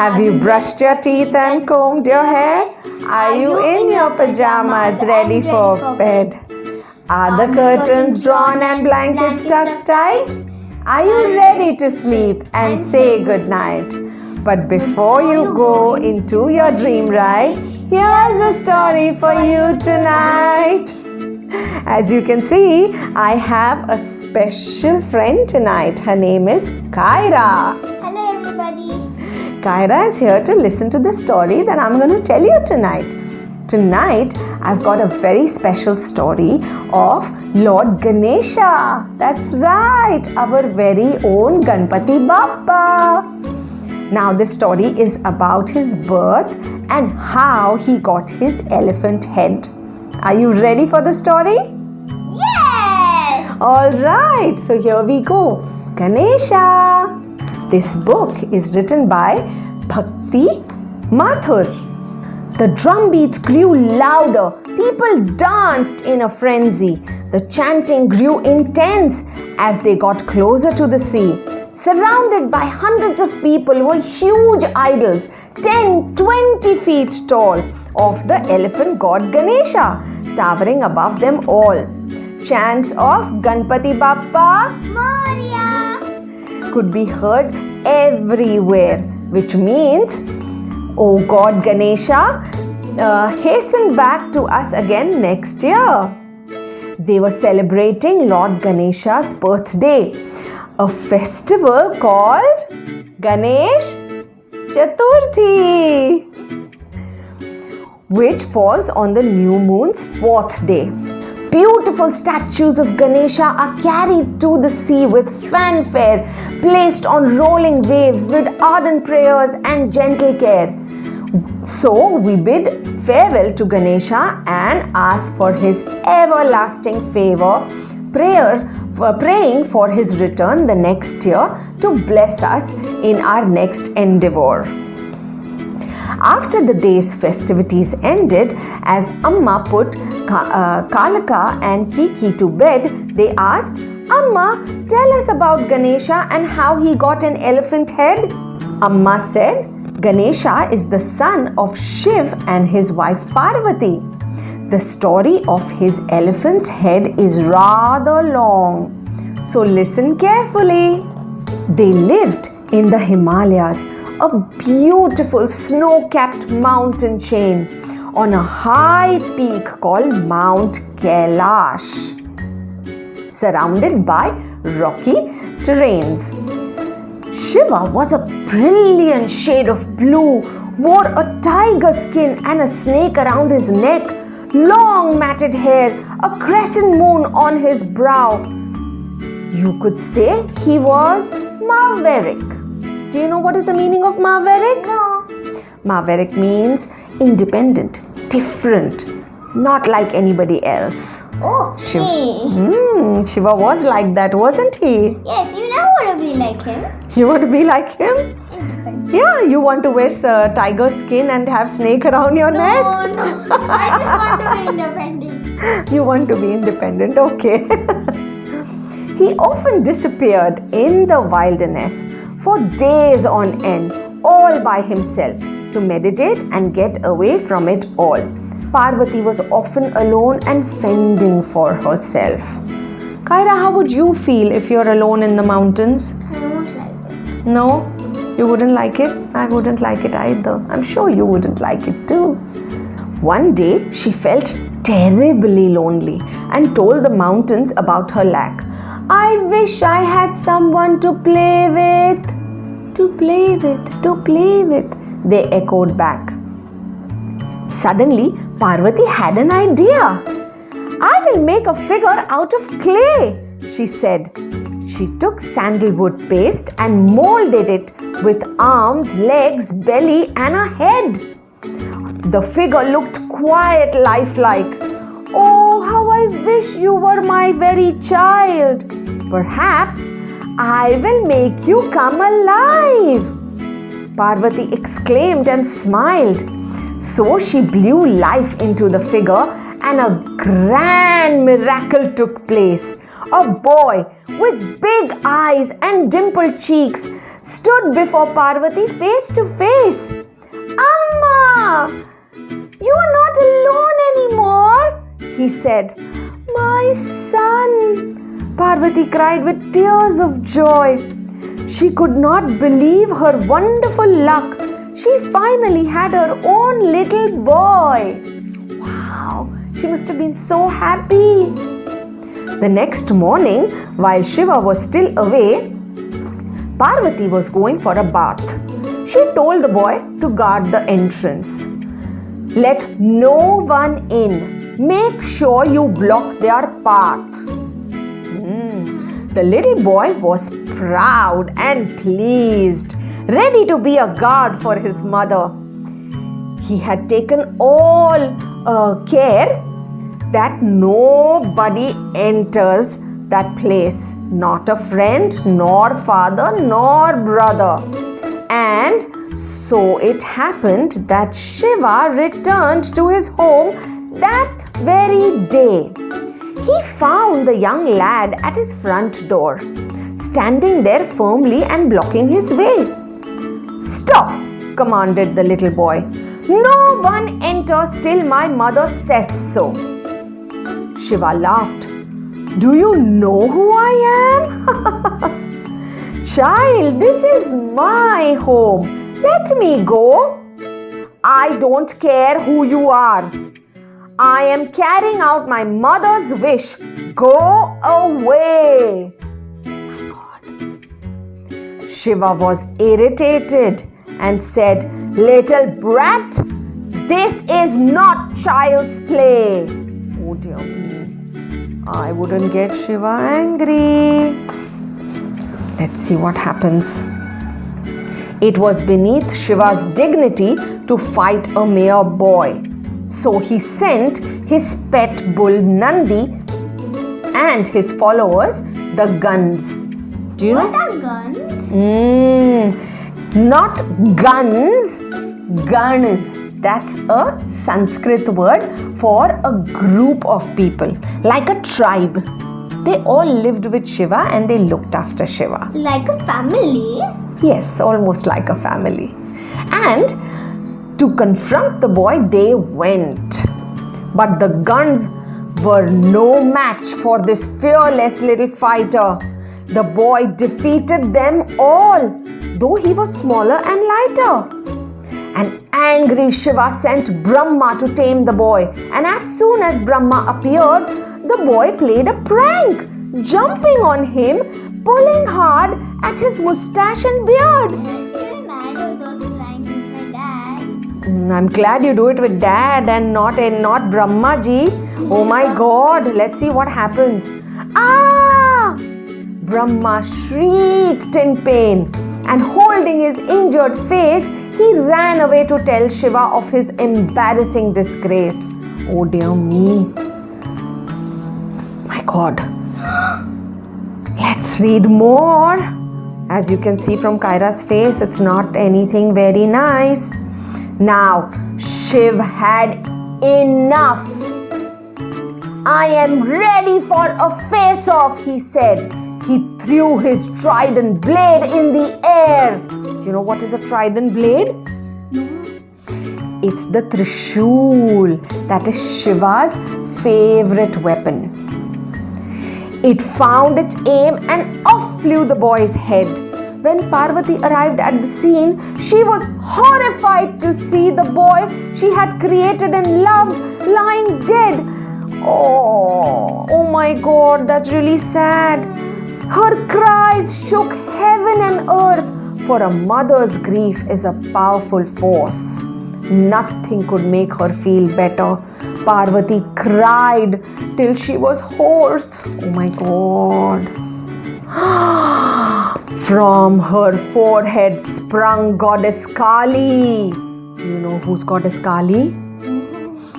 Have you brushed your teeth and combed your hair? Are you in your pajamas ready for bed? Are the curtains drawn and blankets tucked tight? Are you ready to sleep and say goodnight? But before you go into your dream ride, here's a story for you tonight. As you can see, I have a special friend tonight. Her name is Kyra. Hello everybody. Kyra is here to listen to the story that I'm going to tell you tonight. Tonight, I've got a very special story of Lord Ganesha. That's right, our very own Ganpati Bappa. Now, this story is about his birth and how he got his elephant head. Are you ready for the story? Yes! Alright, so here we go. Ganesha. This book is written by Bhakti Mathur. The drum beats grew louder. People danced in a frenzy. The chanting grew intense as they got closer to the sea. Surrounded by hundreds of people were huge idols, 10-20 feet tall, of the elephant god Ganesha, towering above them all. Chants of Ganpati Bappa Moria! could be heard everywhere, which means, oh God Ganesha, hasten back to us again next year. They were celebrating Lord Ganesha's birthday, a festival called Ganesh Chaturthi, which falls on the new moon's 4th day. Beautiful statues of Ganesha are carried to the sea with fanfare, placed on rolling waves with ardent prayers and gentle care. So we bid farewell to Ganesha and ask for his everlasting favor, praying for his return the next year to bless us in our next endeavor. After the day's festivities ended, as Amma put Kalaka and Kiki to bed, they asked, Amma, tell us about Ganesha and how he got an elephant head. Amma said, Ganesha is the son of Shiv and his wife Parvati. The story of his elephant's head is rather long, so listen carefully. They lived in the Himalayas, a beautiful snow-capped mountain chain on a high peak called Mount Kailash, surrounded by rocky terrains. Shiva was a brilliant shade of blue, wore a tiger skin and a snake around his neck, long matted hair, a crescent moon on his brow. You could say he was maverick. Do you know what is the meaning of maverick? No. Maverick means independent, different, not like anybody else. Oh, Shiva was like that, wasn't he? Yes, you never want to be like him. You want to be like him? Independent. Yeah, you want to wear tiger skin and have snake around your neck? No. I just want to be independent. You want to be independent, okay. He often disappeared in the wilderness for days on end, all by himself, to meditate and get away from it all. Parvati was often alone and fending for herself. Kyra, how would you feel if you're alone in the mountains? I don't like it. No? You wouldn't like it? I wouldn't like it either. I'm sure you wouldn't like it too. One day, she felt terribly lonely and told the mountains about her lack. I wish I had someone to play with. To play with, they echoed back. Suddenly, Parvati had an idea. I will make a figure out of clay, she said. She took sandalwood paste and molded it with arms, legs, belly and a head. The figure looked quite lifelike. Oh, how I wish you were my very child. Perhaps I will make you come alive. Parvati exclaimed and smiled. So she blew life into the figure and a grand miracle took place. A boy with big eyes and dimpled cheeks stood before Parvati face to face. Amma, you are not alone anymore, he said. My son, Parvati cried with tears of joy. She could not believe her wonderful luck. She finally had her own little boy. Wow, she must have been so happy. The next morning, while Shiva was still away, Parvati was going for a bath. She told the boy to guard the entrance. Let no one in. Make sure you block their path. The little boy was proud and pleased, ready to be a guard for his mother. He had taken all care that nobody enters that place, not a friend, nor father, nor brother. And so it happened that Shiva returned to his home that very day. He found the young lad at his front door, standing there firmly and blocking his way. Stop, commanded the little boy. No one enters till my mother says so. Shiva laughed. Do you know who I am? Child, this is my home. Let me go. I don't care who you are. I am carrying out my mother's wish. Go away. My God. Shiva was irritated and said, Little brat, this is not child's play. Oh dear me. I wouldn't get Shiva angry. Let's see what happens. It was beneath Shiva's dignity to fight a mere boy. So he sent his pet bull Nandi and his followers, the Guns. Do you know? What are guns? Not guns, guns. That's a Sanskrit word for a group of people, like a tribe. They all lived with Shiva and they looked after Shiva. Like a family? Yes, almost like a family. And to confront the boy, they went. But the Guns were no match for this fearless little fighter. The boy defeated them all, though he was smaller and lighter. An angry Shiva sent Brahma to tame the boy. And as soon as Brahma appeared, the boy played a prank, jumping on him, pulling hard at his mustache and beard. I'm glad you do it with dad and not Brahma ji. Oh my God, let's see what happens. Ah! Brahma shrieked in pain and holding his injured face, he ran away to tell Shiva of his embarrassing disgrace. Oh dear me. My God. Let's read more. As you can see from Kaira's face, it's not anything very nice. Now, Shiv had enough. I am ready for a face-off, he said. He threw his trident blade in the air. Do you know what is a trident blade? It's the Trishul. That is Shiva's favorite weapon. It found its aim and off flew the boy's head. When Parvati arrived at the scene, she was horrified to see the boy she had created and loved lying dead. Oh my God, that's really sad. Her cries shook heaven and earth, for a mother's grief is a powerful force. Nothing could make her feel better. Parvati cried till she was hoarse. Oh my God. From her forehead sprung Goddess Kali. Do you know who's Goddess Kali?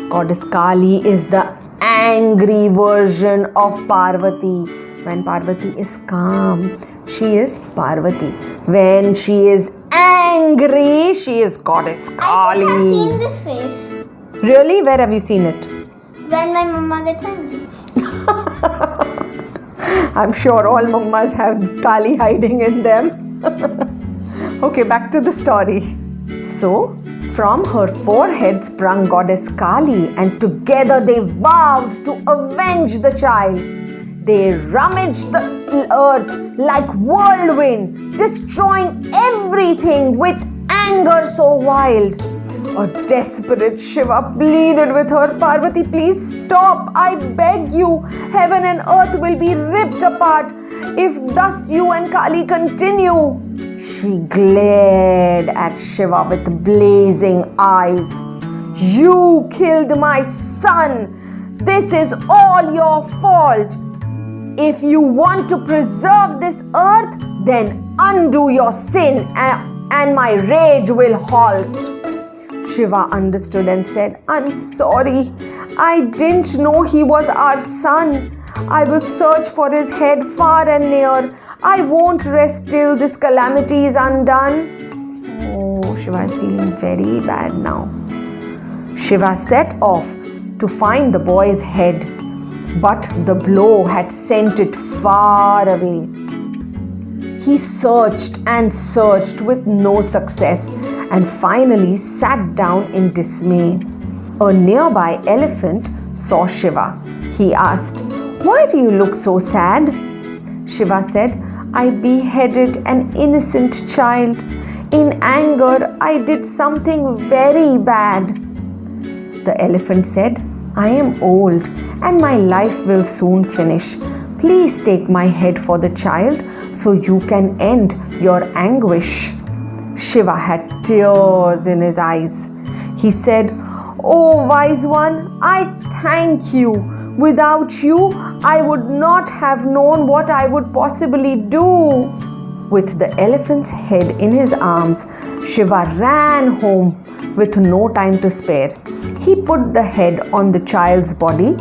Goddess Kali is the angry version of Parvati. When Parvati is calm, she is Parvati. When she is angry, she is Goddess Kali. I think I've seen this face. Really? Where have you seen it? When my mama gets angry. I'm sure all mummas have Kali hiding in them. Okay, back to the story. So, from her forehead sprung goddess Kali, and together they vowed to avenge the child. They rummaged the earth like whirlwind, destroying everything with anger so wild. A desperate Shiva pleaded with her, Parvati, please stop, I beg you. Heaven and earth will be ripped apart if thus you and Kali continue. She glared at Shiva with blazing eyes. You killed my son. This is all your fault. If you want to preserve this earth, then undo your sin and my rage will halt. Shiva understood and said, I'm sorry. I didn't know he was our son. I will search for his head far and near. I won't rest till this calamity is undone. Oh, Shiva is feeling very bad now. Shiva set off to find the boy's head, but the blow had sent it far away. He searched and searched with no success and finally sat down in dismay. A nearby elephant saw Shiva. He asked, Why do you look so sad? Shiva said, I beheaded an innocent child. In anger, I did something very bad. The elephant said, I am old and my life will soon finish. Please take my head for the child so you can end your anguish. Shiva had tears in his eyes. He said, Oh wise one, I thank you. Without you, I would not have known what I would possibly do. With the elephant's head in his arms, Shiva ran home with no time to spare. He put the head on the child's body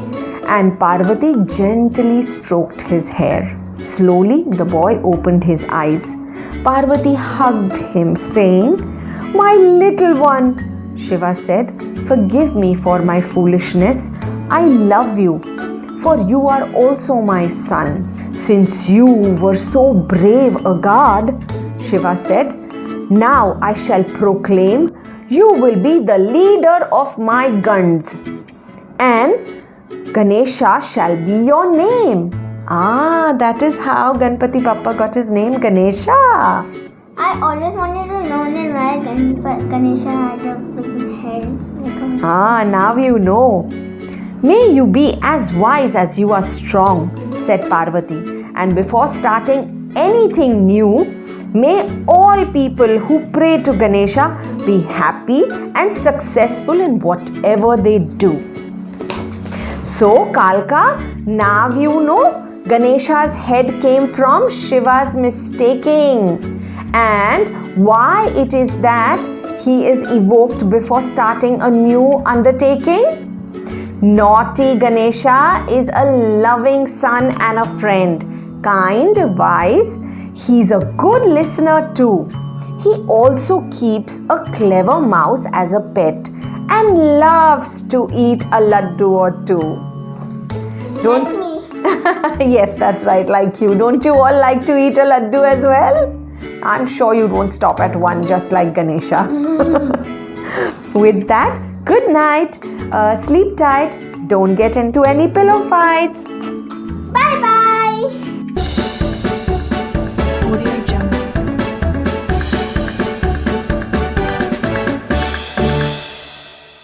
and Parvati gently stroked his hair. Slowly, the boy opened his eyes. Parvati hugged him, saying, My little one. Shiva said, Forgive me for my foolishness. I love you, for you are also my son. Since you were so brave a god, Shiva said, now I shall proclaim you will be the leader of my guns, and Ganesha shall be your name. That is how Ganpati Bappa got his name, Ganesha. I always wanted to know that why Ganesha had a big head. Now you know. May you be as wise as you are strong, said Parvati. And before starting anything new, may all people who pray to Ganesha be happy and successful in whatever they do. So, Kalka, now you know Ganesha's head came from Shiva's mistaking, and why it is that he is evoked before starting a new undertaking. Naughty Ganesha is a loving son and a friend, kind, wise. He's a good listener too. He also keeps a clever mouse as a pet and loves to eat a laddu or two. Like me. Yes, that's right, like you. Don't you all like to eat a laddu as well? I'm sure you won't stop at one, just like Ganesha. With that, good night. Sleep tight. Don't get into any pillow fights.